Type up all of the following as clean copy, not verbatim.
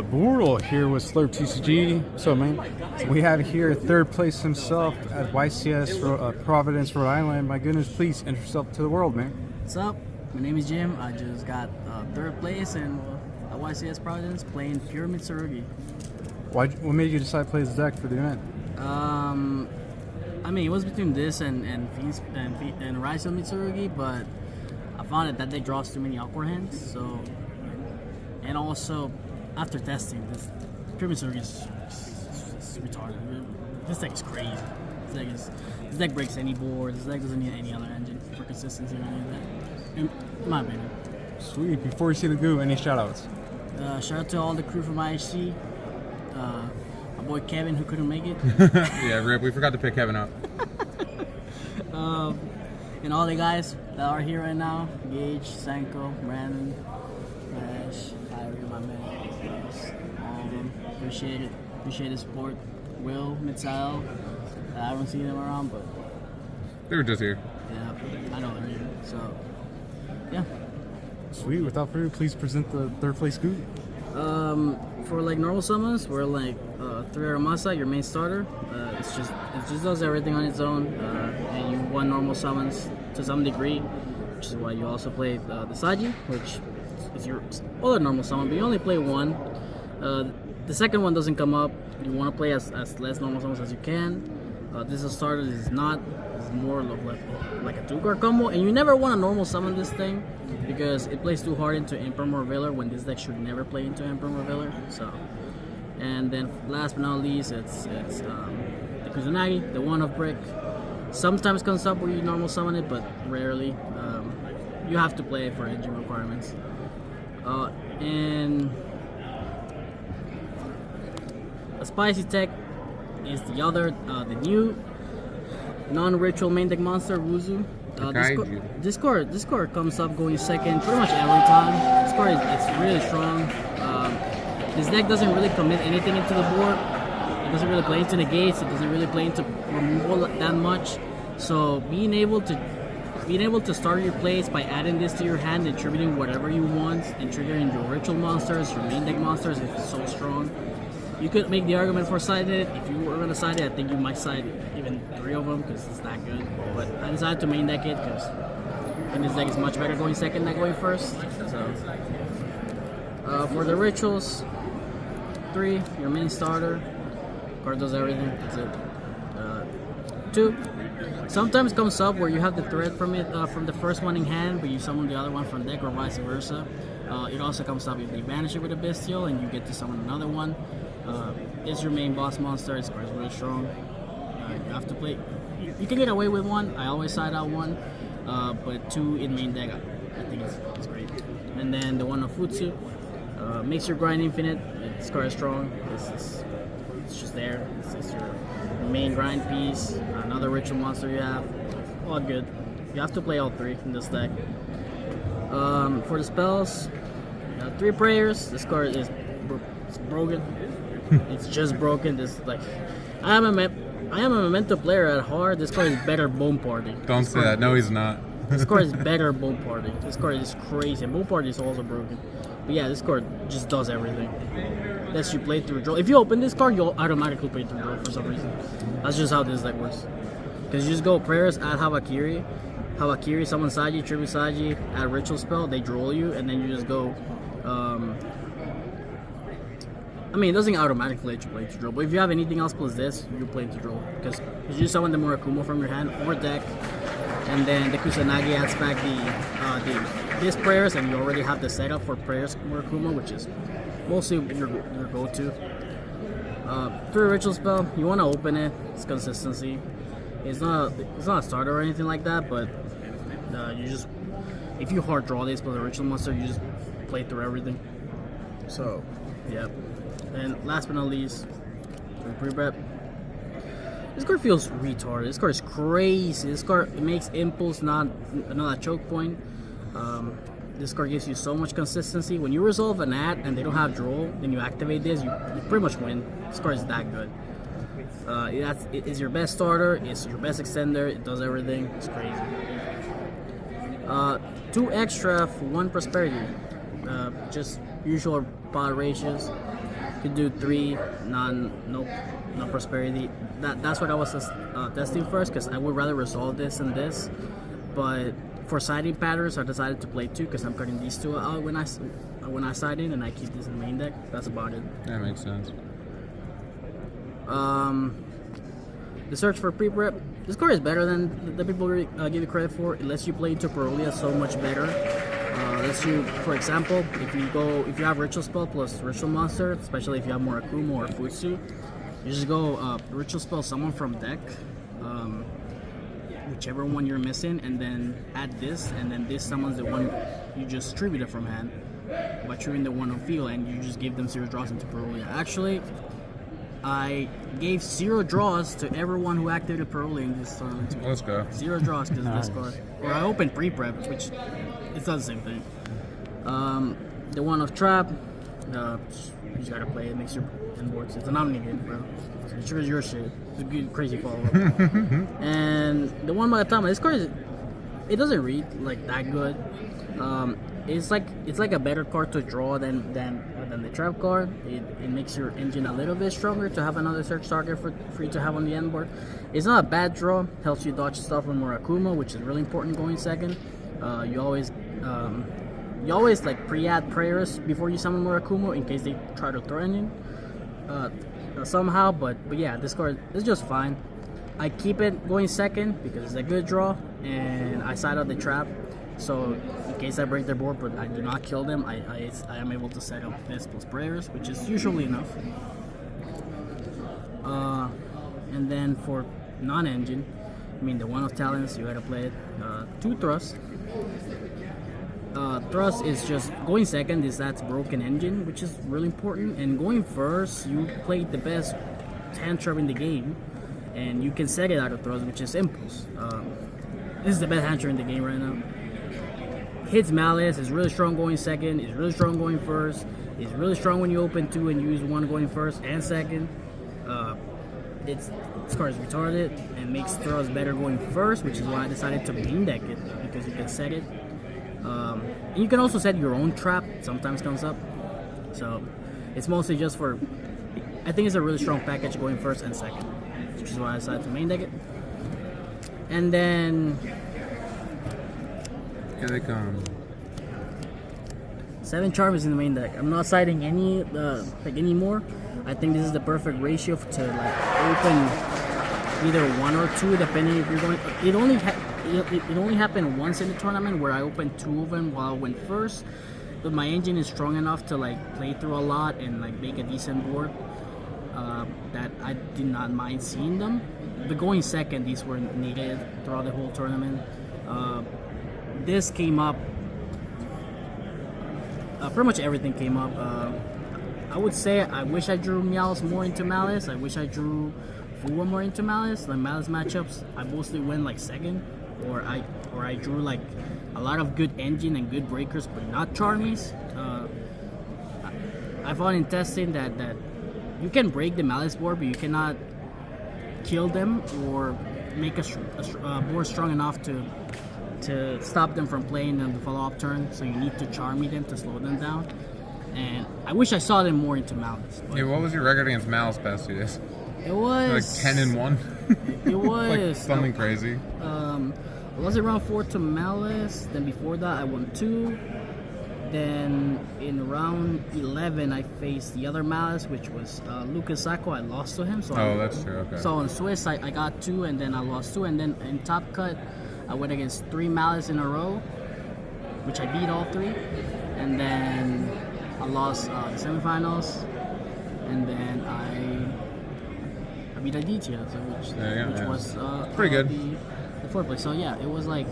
Brutal here with Slurp TCG. So, man, we have here third place himself at YCS Providence, Rhode Island. My goodness, please introduce yourself to the world, man. What's up? My name is Jim. I just got third place in at YCS Providence playing pure Mitsurugi. What made you decide to play this deck for the event? I mean, it was between this and Rise of Mitsurugi, but I found that deck draws too many awkward hands. So, and also after testing, this pure Mitsurugi is retarded. This deck is crazy. This deck breaks any board. This deck doesn't need any other engine for consistency or any of that. In my opinion. Sweet. Before you see the goo, any shoutouts? Shout out to all the crew from IHC. My boy Kevin, who couldn't make it. Yeah, Rip, we forgot to pick Kevin up. And all the guys that are here right now: Gage, Sanko, Brandon, Ash, Kyrie, my man, all of them. Appreciate it. Appreciate the support. Will, Mitsael. I don't see them around, but They were just here. yeah, I know they're here. So, yeah. Sweet. Without further ado, please present the third place goo. For like normal summons, we're like 3 Aramasa, your main starter. It just does everything on its own, and you won normal summons to some degree, which is why you also play the Saji, which is your other normal summon, but you only play one. The second one doesn't come up. You want to play as less normal summons as you can. This is a starter. This is not. It's more of like a 2-card combo, and you never want to normal summon this thing because it plays too hard into Emperor Veiler when this deck should never play into Emperor Veiler. So, and then last but not least, it's the Kusanagi, the one of brick. Sometimes comes up where you normal summon it, but rarely. You have to play it for engine requirements. And a spicy tech is the other, the new non-ritual main deck monster, Wuzu. This card comes up going second pretty much every time. This card is really strong. This deck doesn't really commit anything into the board. It doesn't really play into negates. It doesn't really play into removal that much. So being able to start your plays by adding this to your hand and attributing whatever you want and triggering your ritual monsters, your main deck monsters, if it's so strong. You could make the argument for siding it. If you were going to side it, I think you might side even 3 of them because it's that good. But I decided to main deck it because I think this deck is much better going second than going first. So for the rituals, 3, your main starter. Card does everything. That's it. 2, sometimes comes up where you have the threat from it from the first one in hand, but you summon the other one from deck or vice versa. It also comes up if they banish it with a bestial and you get to summon another one. It's your main boss monster. It's really strong. You have to play. You can get away with 1. I always side out 1, but 2 in main deck, I think it's great. And then the one of Futsu makes your grind infinite. This card is strong. It's just there. It's your main grind piece. Another ritual monster you have. All good. You have to play all 3 in this deck. For the spells, 3 prayers. This card is broken. It's just broken. This I am a Memento player at heart. This card is better Bone Party. Don't say that. No, he's not. This card is better Bone Party. This card is crazy. And Bone Party is also broken. But yeah, this card just does everything. Lets you play through draw. If you open this card, you'll automatically play through draw for some reason. That's just how this deck works. Because you just go prayers, add Hawakiri, summon Saji, tribute Saji, add ritual spell, they draw you, and then you just go. I mean, it doesn't automatically let you play to draw, but if you have anything else plus this, you play to draw. Because you just summon the Murakumo from your hand or deck, and then the Kusanagi adds back these prayers, and you already have the setup for prayers Murakumo, which is mostly your go-to. 3 ritual spell, you want to open it. It's consistency. It's not a starter or anything like that, but you just, if you hard draw this plus a ritual monster, you just play through everything. So, yeah. And last but not least, pre-prep. This card feels retarded. This card is crazy. This card, it makes impulse not a choke point. This card gives you so much consistency. When you resolve an ad and they don't have draw, then you activate this, you pretty much win. This card is that good. It is your best starter. It's your best extender. It does everything. It's crazy. 2 extra for 1 prosperity. Just usual pot ratios. Could do 3 no prosperity. That's what I was testing first, because I would rather resolve this than this. But for siding patterns, I decided to play 2 because I'm cutting these 2 out when I side in, and I keep this in the main deck. That's about it. That makes sense. The search for pre-prep. This card is better than the people give it credit for. It lets you play into Providence so much better. Lets you, for example, if you have Ritual Spell plus Ritual Monster, especially if you have more Akuma or Futsu, you just go Ritual Spell someone from deck, whichever one you're missing, and then add this, and then this summons the one you just distributed from hand by triggering the one on field, and you just give them 0 draws into Providence. Actually, I gave 0 draws to everyone who activated Parolee in this tournament. Let's go. 0 draws because of this card. Or I opened pre-prep, which it's not the same thing. The one of Trap, you just gotta play it. Makes your inboards. It's an omni game, bro. It triggers your shit. It's a good, crazy follow-up. And the one by the time, this card it doesn't read like that good. It's like a better card to draw than the trap card. It makes your engine a little bit stronger to have another search target for you to have on the end board. It's not a bad draw. Helps you dodge stuff with more Akuma, which is really important going second. You always like pre-add prayers before you summon more Akuma in case they try to throw engine somehow. But yeah, this card is just fine. I keep it going second because it's a good draw, and I side out the trap. So in case I break their board but I do not kill them, I am able to set up this plus prayers, which is usually enough. And then for non-engine, I mean the one of talents, you gotta play it. 2 thrusts. Thrust is just going second, that's broken engine, which is really important. And going first, you played the best hand-trap in the game, and you can set it out of thrust, which is impulse. This is the best hand-trap in the game right now. Hits Malice, is really strong going second, is really strong going first, is really strong when you open 2 and use 1 going first and second. This card is retarded and makes throws better going first, which is why I decided to main deck it, because you can set it. And you can also set your own trap, it sometimes comes up. So it's mostly just for, I think it's a really strong package going first and second, which is why I decided to main deck it. And then Here they come. 7 charms in the main deck. I'm not siding any anymore. I think this is the perfect ratio to like open either 1 or 2, depending if you're going. It only happened once in the tournament where I opened 2 of them while I went first. But my engine is strong enough to like play through a lot and like make a decent board. That I did not mind seeing them. But going second, these were needed throughout the whole tournament. This came up. Pretty much everything came up. I would say I wish I drew Meowth more into Malice. I wish I drew Fuwa more into Malice. The Malice matchups, I mostly went like second, or I drew like a lot of good engine and good breakers, but not Charmies. I found in testing that you can break the Malice board, but you cannot kill them or make a board strong enough to stop them from playing on the follow-up turn. So you need to Charmy them to slow them down. And I wish I saw them more into Malice. Hey, what was your record against Malice past 2 days? It was like 10-1. It was like something crazy. It was round 4 to Malice. Then before that, I won 2. Then in round 11, I faced the other Malice, which was Lucas Sacco. I lost to him. So That's true. Okay. So in Swiss, I got 2, and then I lost 2, and then in Top Cut, I went against 3 Malice in a row, which I beat all 3, and then I lost the semifinals, and then I beat Aditya, which was pretty good. The 4th place. So yeah, it was like,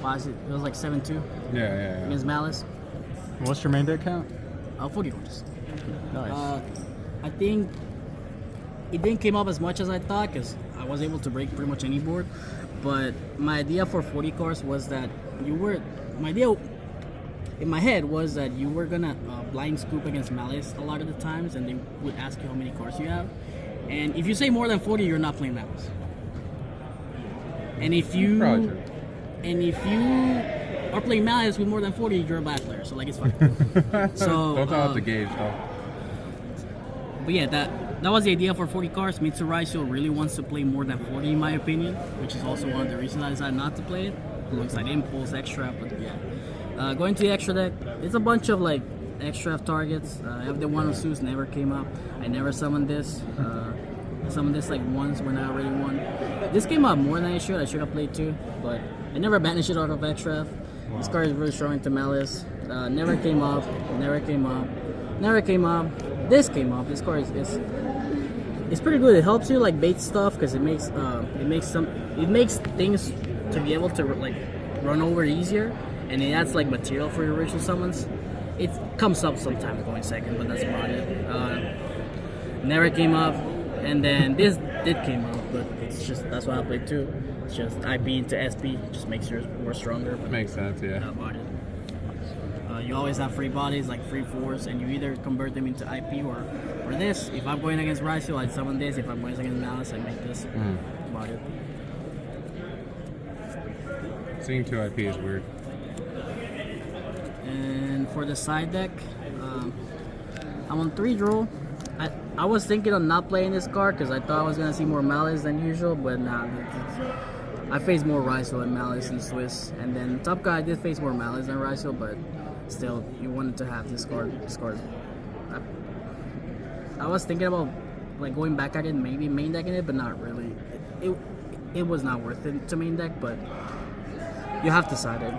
it was like 7-2. Yeah. Against Malice. What's your main deck count? 40 cards. Nice. I think it didn't came up as much as I thought because I was able to break pretty much any board. But my idea for 40 cards was that my idea in my head was that you were gonna blind scoop against Malice a lot of the times, and they would ask you how many cards you have. And if you say more than 40, you're not playing Malice. And if you or play Malice with more than 40, you're a bad player. So like it's fine. So Don't tell us the gauge though. but yeah, that was the idea for 40 cards. Mitsurugi really wants to play more than 40 in my opinion, which is also one of the reasons I decided not to play it. Alongside Impulse, Extra, but yeah. Going to the extra deck, it's a bunch of like extra targets. I have the one of Zeus, never came up. I never summoned this. I summoned this like once when I already won. This came up more than I should. I should have played two, but I never banished it out of extra. This card is really strong into Malice. Never came up. Never came up. Never came up. This came up. This card is it's pretty good. It helps you like bait stuff because it makes things to be able to like run over easier, and it adds like material for your ritual summons. It comes up sometime going second, but that's about it. Never came up, and then this did came up, but it's just that's why I played two. It's just IP into SP, it just makes yours more stronger. But Makes sense, yeah. that's about it. You always have free bodies, like free fours, and you either convert them into IP or this. If I'm going against Raizo, I summon this. If I'm going against Malice, I make this. About it. Seeing 2 IP is weird. And for the side deck, I'm on 3 draw. I was thinking of not playing this card because I thought I was gonna see more Malice than usual, but nah. I faced more Raizo and Malice and Swiss, and then top guy did face more Malice than Raizo, but still, you wanted to have this card. This card. I was thinking about like going back at it, maybe main decking it, but not really. It was not worth it to main deck, but you have decided.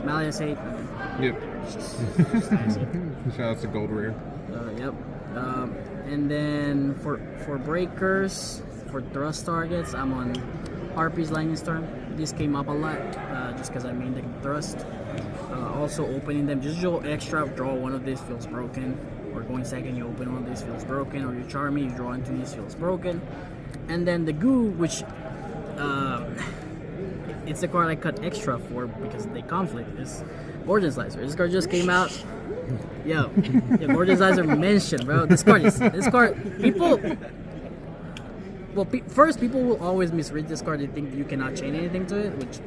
Malice 8. Yep. Shout out to Gold Rare. Yep. And then for breakers, for thrust targets, I'm on Harpy's Lightning Storm. This came up a lot just because I main deck thrust. Also opening them, just draw extra, draw one of these, feels broken. Or going second, you open one of these, feels broken. Or you charm me, you draw into these, feels broken. And then the goo, which it's the card I cut extra for because they conflict, is Gorgeon Slicer. This card just came out. Yo, Gorgeon Slicer mentioned, bro. This card, people. Well, first, people will always misread this card. They think you cannot chain anything to it, which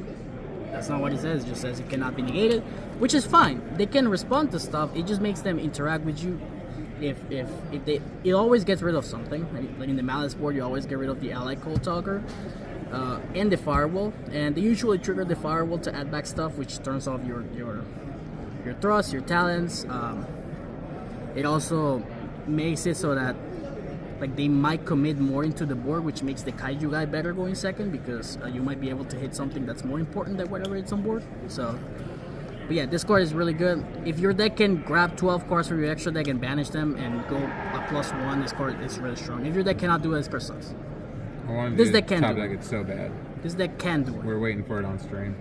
that's not what it says. It just says it cannot be negated, which is fine. They can respond to stuff. It just makes them interact with you. It always gets rid of something. Like in the Malice board, you always get rid of the Ally Cold Talker and the Firewall, and they usually trigger the Firewall to add back stuff, which turns off your thrust, your talents. It also makes it so that like they might commit more into the board, which makes the Kaiju guy better going second because you might be able to hit something that's more important than whatever it's on board. So, but yeah, this card is really good. If your deck can grab 12 cards from your extra deck and banish them and go a +1, this card is really strong. If your deck cannot do it, this card sucks. This deck can do it. It's so bad. This deck can do it. We're waiting for it on stream.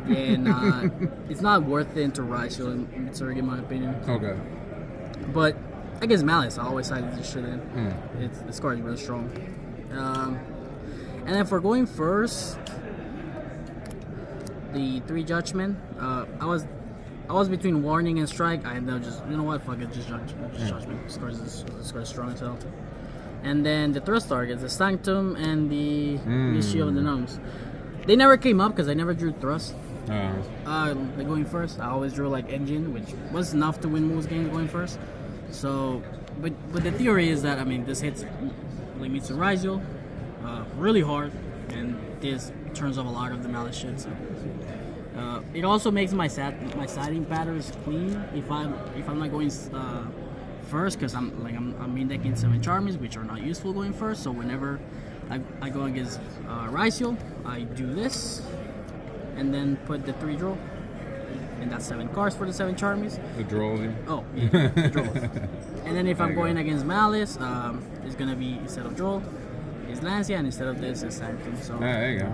Yeah, nah, it's not worth it to Raizo and Mitsurugi, in my opinion. Okay. But I guess Malice, I always sided this shit in. This card is really strong. And then for going first, the 3 Judgment. I was between Warning and Strike. I ended up just, you know what, fuck it, just Judgment. This card is strong as hell. And then the thrust targets, the Sanctum and the Issue of the Gnomes. They never came up because I never drew thrust. Like going first, I always drew like Engine, which was enough to win most games going first. So, but the theory is that, I mean, this hits like Mitsurugi really hard, and this turns off a lot of the Malice shit. So, it also makes my siding patterns clean if I'm not going first, because I'm main decking 7 Charmies, which are not useful going first. So whenever I go against Raizo, I do this, and then put the 3 draw. And that's 7 cards for the 7 Charmies. The draws. Oh, yeah, the draws. And then if I'm going against Malice, it's gonna be, instead of draw, is Lancia, and instead of this is Sanctum. So there you go.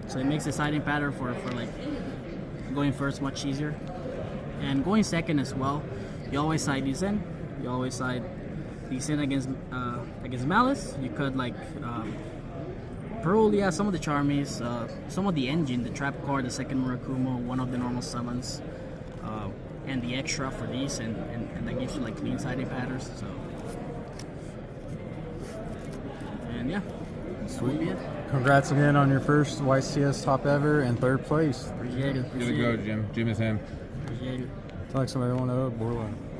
So it makes the siding pattern for like going first much easier. And going second as well, you always side these in. You always side these in against Malice. You could like Perulia, some of the Charmies, some of the Engine, the Trap card, the second Murakumo, one of the normal summons, and the extra for these, and that gives you like clean siding patterns. So, and yeah, Sweet. That would be it. congrats again on your first YCS top ever and third place. Appreciate it. You're the go, Jim. Jim is him. Appreciate it. Tell like somebody want to Borderline.